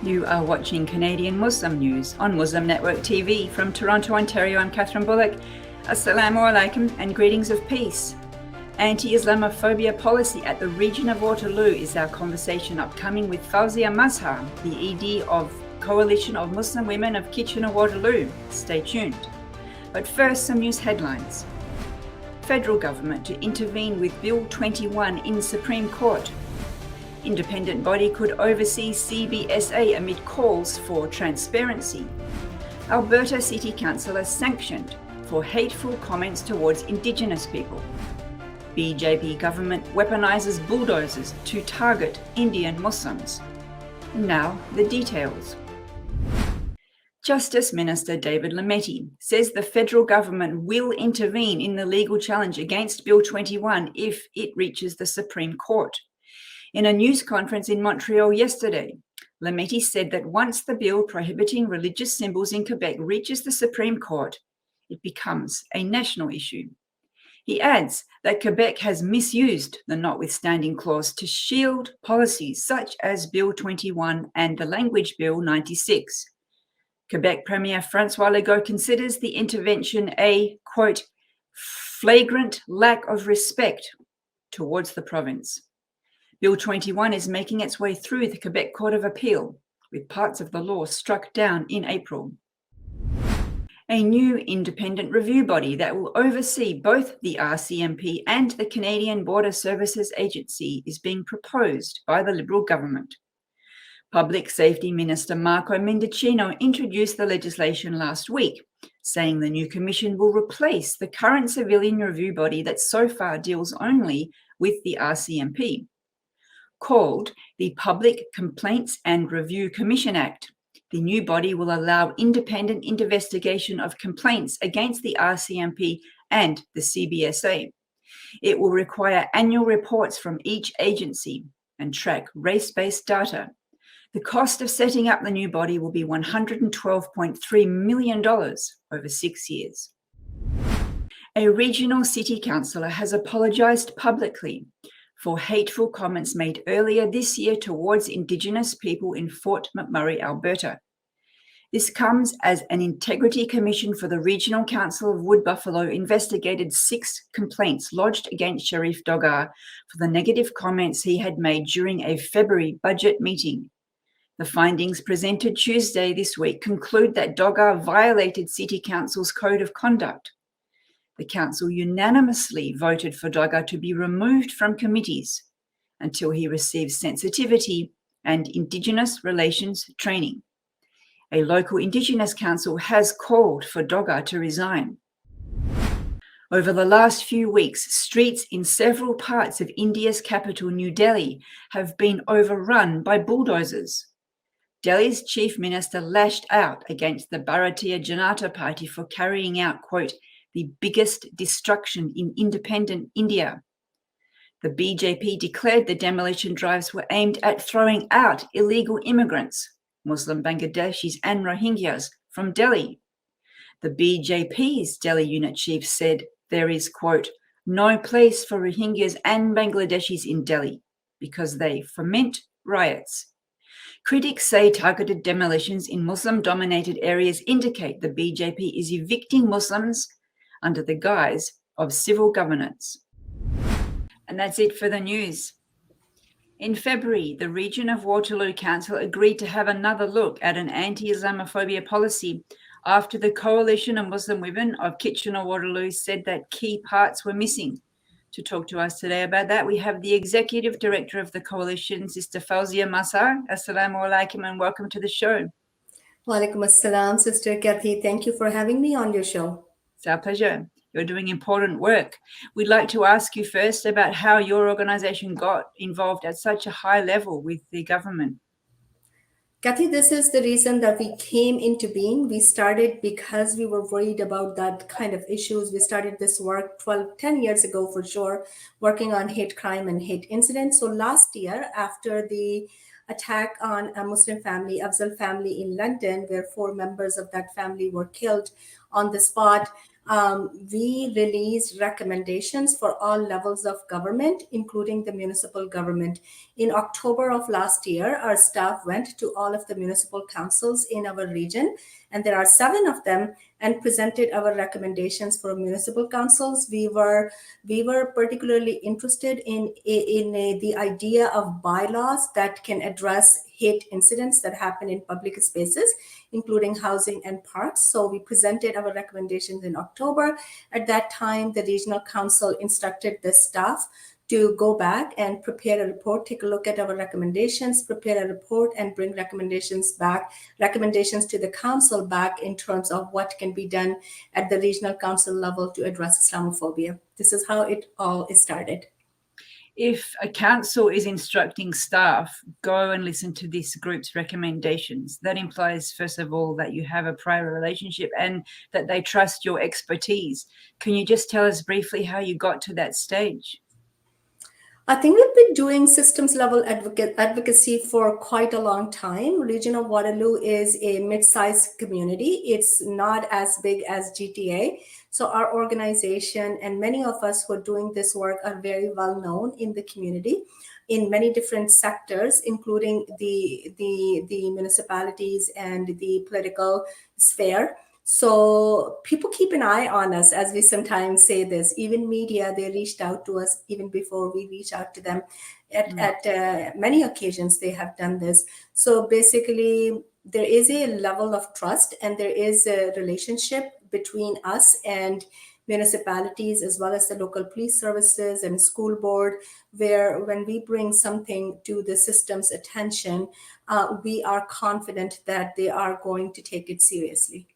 You are watching Canadian Muslim News on Muslim Network TV from Toronto, Ontario. I'm Catherine Bullock. Assalamu alaikum and greetings of peace. Anti-Islamophobia policy at the region of Waterloo is our conversation upcoming with Fauzia Mazhar, the ED of Coalition of Muslim Women of Kitchener-Waterloo. Stay tuned. But first, some news headlines. Federal government to intervene with Bill 21 in Supreme Court. Independent body could oversee CBSA amid calls for transparency. Alberta City Councillor sanctioned for hateful comments towards Indigenous people. BJP government weaponizes bulldozers to target Indian Muslims. Now the details. Justice Minister David Lametti says the federal government will intervene in the legal challenge against Bill 21 if it reaches the Supreme Court. In a news conference in Montreal yesterday, Lametti said that once the bill prohibiting religious symbols in Quebec reaches the Supreme Court, it becomes a national issue. He adds that Quebec has misused the notwithstanding clause to shield policies such as Bill 21 and the Language Bill 96. Quebec Premier Francois Legault considers the intervention a, quote, flagrant lack of respect towards the province. Bill 21 is making its way through the Quebec Court of Appeal, with parts of the law struck down in April. A new independent review body that will oversee both the RCMP and the Canadian Border Services Agency is being proposed by the Liberal government. Public Safety Minister Marco Mendicino introduced the legislation last week, saying the new commission will replace the current civilian review body that so far deals only with the RCMP. Called the Public Complaints and Review Commission Act, the new body will allow independent investigation of complaints against the RCMP and the CBSA. It will require annual reports from each agency and track race-based data. The cost of setting up the new body will be $112.3 million over 6 years. A regional city councillor has apologised publicly for hateful comments made earlier this year towards Indigenous people in Fort McMurray, Alberta. This comes as an integrity commission for the Regional Council of Wood Buffalo investigated 6 complaints lodged against Sheriff Doggar for the negative comments he had made during a February budget meeting. The findings presented Tuesday this week conclude that Doggar violated City Council's Code of Conduct. The council unanimously voted for Doggar to be removed from committees until he receives sensitivity and Indigenous relations training. A local Indigenous council has called for Doggar to resign. Over the last few weeks, streets in several parts of India's capital, New Delhi, have been overrun by bulldozers. Delhi's chief minister lashed out against the Bharatiya Janata Party for carrying out, quote, the biggest destruction in independent India. The BJP declared the demolition drives were aimed at throwing out illegal immigrants, Muslim Bangladeshis and Rohingyas, from Delhi. The BJP's Delhi unit chief said there is, quote, no place for Rohingyas and Bangladeshis in Delhi because they foment riots. Critics say targeted demolitions in Muslim-dominated areas indicate the BJP is evicting Muslims under the guise of civil governance. And that's it for the news. In February, the region of Waterloo Council agreed to have another look at an anti-Islamophobia policy after the Coalition of Muslim Women of Kitchener-Waterloo said that key parts were missing. To talk to us today about that, we have the Executive Director of the Coalition, Sister Fauzia Mazhar. Assalamu alaikum and welcome to the show. Wa alaikum assalam, Sister Kathy. Thank you for having me on your show. It's our pleasure. You're doing important work. We'd like to ask you first about how your organisation got involved at such a high level with the government. Kathy, this is the reason that we came into being. We started because we were worried about that kind of issues. We started this work 10 years ago for sure, working on hate crime and hate incidents. So last year, after the attack on a Muslim family, Afzal family in London, where 4 members of that family were killed on the spot, we released recommendations for all levels of government, including the municipal government. In October of last year, our staff went to all of the municipal councils in our region, and there are 7 of them, and presented our recommendations for municipal councils. We were particularly interested in the idea of bylaws that can address hate incidents that happen in public spaces, including housing and parks. So we presented our recommendations in October. At that time, the regional council instructed the staff to go back and prepare a report, take a look at our recommendations, prepare a report, and bring recommendations to the council back in terms of what can be done at the regional council level to address Islamophobia. This is how it all started. If a council is instructing staff, go and listen to this group's recommendations, that implies, first of all, that you have a prior relationship and that they trust your expertise. Can you just tell us briefly how you got to that stage? I think we've been doing systems level advocacy for quite a long time. Region of Waterloo is a mid-sized community. It's not as big as GTA. So our organization and many of us who are doing this work are very well known in the community in many different sectors, including the municipalities and the political sphere. So people keep an eye on us, as we sometimes say this. Even media, they reached out to us even before we reach out to them. At many occasions, they have done this. So basically, there is a level of trust and there is a relationship between us and municipalities as well as the local police services and school board, where when we bring something to the system's attention, we are confident that they are going to take it seriously.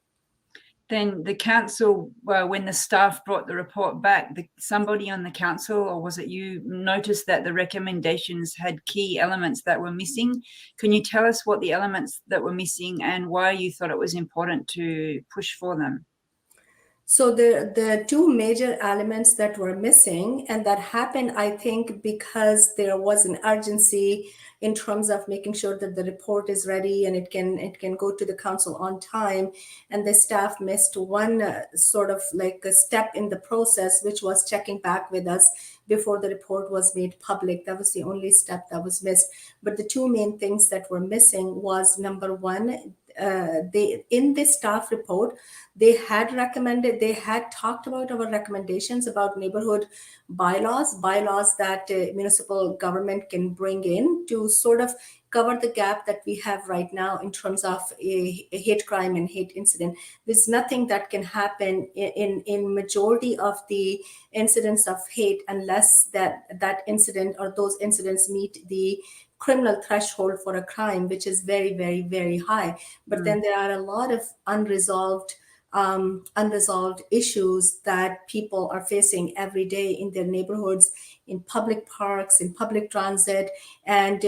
Then the council, when the staff brought the report back, somebody on the council, or was it you, noticed that the recommendations had key elements that were missing. Can you tell us what the elements that were missing and why you thought it was important to push for them? So the 2 major elements that were missing, and that happened, I think, because there was an urgency in terms of making sure that the report is ready and it can go to the council on time. And the staff missed one sort of like a step in the process, which was checking back with us before the report was made public. That was the only step that was missed. But the 2 main things that were missing was, number one, in this staff report, they had talked about our recommendations about neighborhood bylaws that municipal government can bring in to sort of cover the gap that we have right now in terms of a hate crime and hate incident. There's nothing that can happen in majority of the incidents of hate unless that incident or those incidents meet the criminal threshold for a crime, which is very, very, very high. But then there are a lot of unresolved issues that people are facing every day in their neighborhoods, in public parks, in public transit, and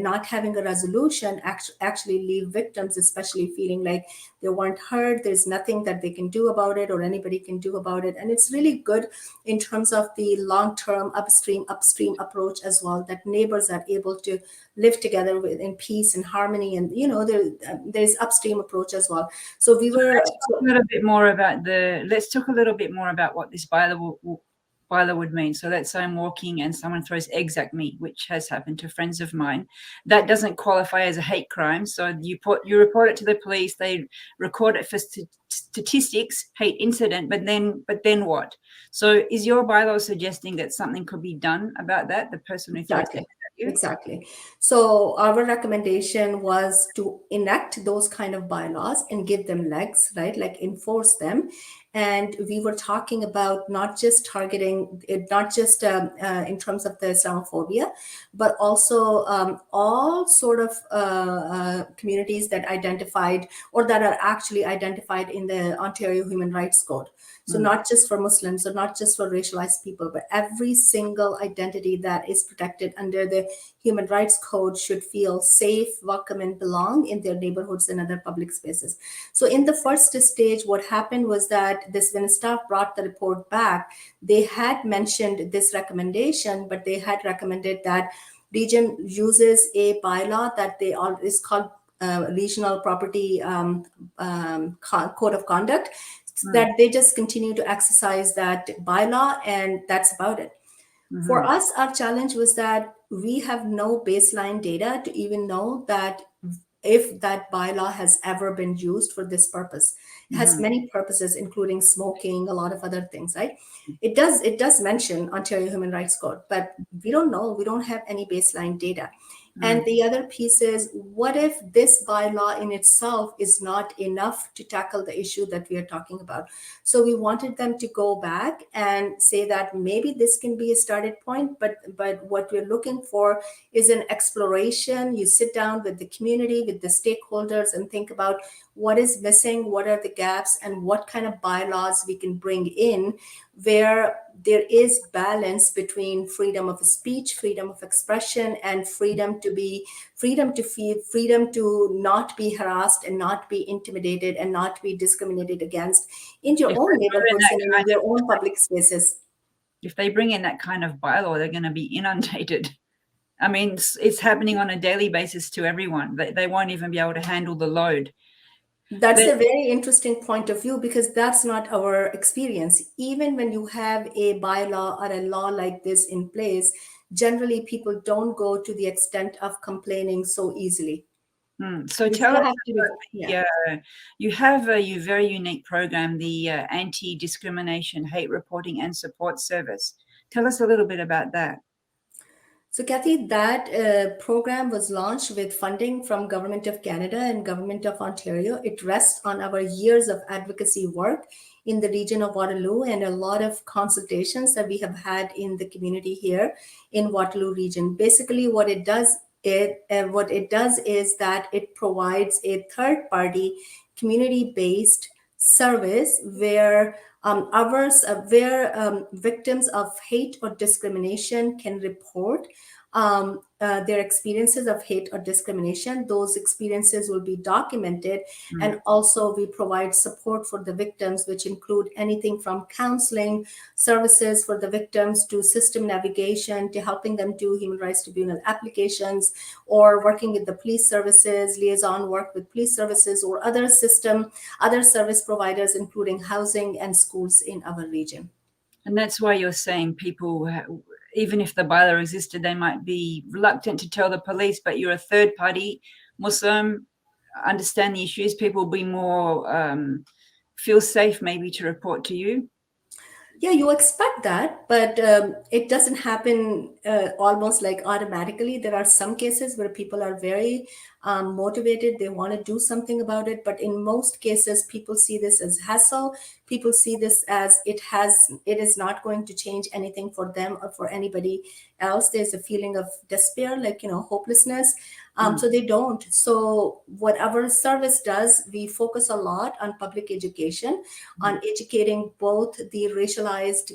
not having a resolution actually leave victims, especially feeling like they weren't heard. There's nothing that they can do about it or anybody can do about it. And it's really good in terms of the long-term upstream approach as well, that neighbors are able to live together in peace and harmony. And, there's upstream approach as well. So we were... Let's talk a little bit more about what this bylaw would mean. So let's say I'm walking and someone throws eggs at me, which has happened to friends of mine. That doesn't qualify as a hate crime. So you report it to the police, they record it for statistics, hate incident, but then what? So is your bylaw suggesting that something could be done about that, the person who throws eggs at you? Exactly. So our recommendation was to enact those kind of bylaws and give them legs, right? Like enforce them. And we were talking about not just targeting, not just in terms of the Islamophobia, but also all sort of communities that identified or that are actually identified in the Ontario Human Rights Code. So not just for Muslims or not just for racialized people, but every single identity that is protected under the Human Rights Code should feel safe, welcome, and belong in their neighborhoods and other public spaces. So in the first stage, what happened was that when staff brought the report back, they had mentioned this recommendation, but they had recommended that region uses a bylaw that is called Regional Property Code of Conduct. that they just continue to exercise that bylaw, and that's about it. For us, our challenge was that we have no baseline data to even know that if that bylaw has ever been used for this purpose. It has many purposes, including smoking, a lot of other things, right? It does mention Ontario Human Rights Code, but we don't know. We don't have any baseline data. And the other piece is, what if this bylaw in itself is not enough to tackle the issue that we are talking about? So we wanted them to go back and say that maybe this can be a started point, but what we're looking for is an exploration. You sit down with the community, with the stakeholders, and think about what is missing, what are the gaps, and what kind of bylaws we can bring in where there is balance between freedom of speech, freedom of expression, and freedom to feel, freedom to not be harassed and not be intimidated and not be discriminated against in your own neighborhoods and in your own public spaces. If they bring in that kind of bylaw, they're going to be inundated. I mean, it's happening on a daily basis to everyone. They won't even be able to handle the load. That's a very interesting point of view, because that's not our experience. Even when you have a bylaw or a law like this in place, generally people don't go to the extent of complaining so easily. So tell us, you have a very unique program, the Anti-Discrimination, Hate Reporting and Support Service. Tell us a little bit about that. So Kathy, that program was launched with funding from Government of Canada and Government of Ontario. It rests on our years of advocacy work in the region of Waterloo and a lot of consultations that we have had in the community here in Waterloo region. Basically, what it does is that it provides a third-party community-based service where victims of hate or discrimination can report their experiences of hate or discrimination. Those experiences will be documented, and also we provide support for the victims, which include anything from counseling services for the victims to system navigation to helping them do human rights tribunal applications, or working with the police services, liaison work with police services or other service providers, including housing and schools in our region. And that's why you're saying people, even if the bylaw existed, they might be reluctant to tell the police, but you're a third party Muslim, understand the issues, people will be more, feel safe maybe to report to you. Yeah, you expect that, but it doesn't happen almost like automatically. There are some cases where people are very motivated. They want to do something about it. But in most cases, people see this as hassle. People see this as it is not going to change anything for them or for anybody else. There's a feeling of despair, like, hopelessness. So they don't. So what our service does, we focus a lot on public education, on educating both the racialized,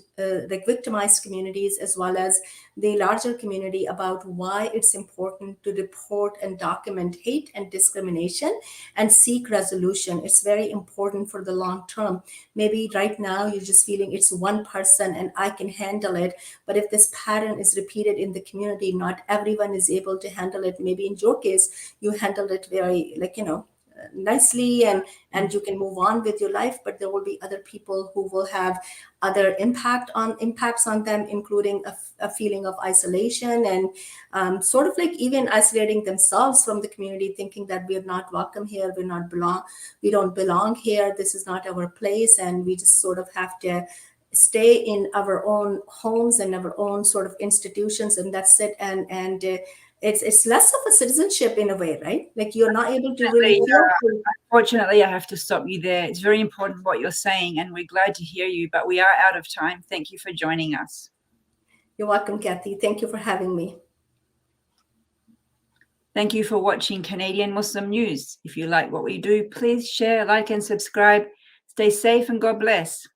like victimized communities, as well as the larger community about why it's important to report and document hate and discrimination and seek resolution. It's very important for the long term. Maybe right now you're just feeling it's one person and I can handle it. But if this pattern is repeated in the community, not everyone is able to handle it. Maybe in your case, you handle it very, nicely and you can move on with your life, but there will be other people who will have other impacts on them, including a feeling of isolation and sort of like even isolating themselves from the community, thinking that we are not welcome here, we don't belong here, this is not our place, and we just sort of have to stay in our own homes and our own sort of institutions, and that's it. And it's less of a citizenship in a way, right? Like you're not able to really feel. Unfortunately, I have to stop you there. It's very important what you're saying, and we're glad to hear you, but we are out of time. Thank you for joining us. You're welcome, Kathy. Thank you for having me. Thank you for watching Canadian Muslim News. If you like what we do, please share, like, and subscribe. Stay safe and God bless.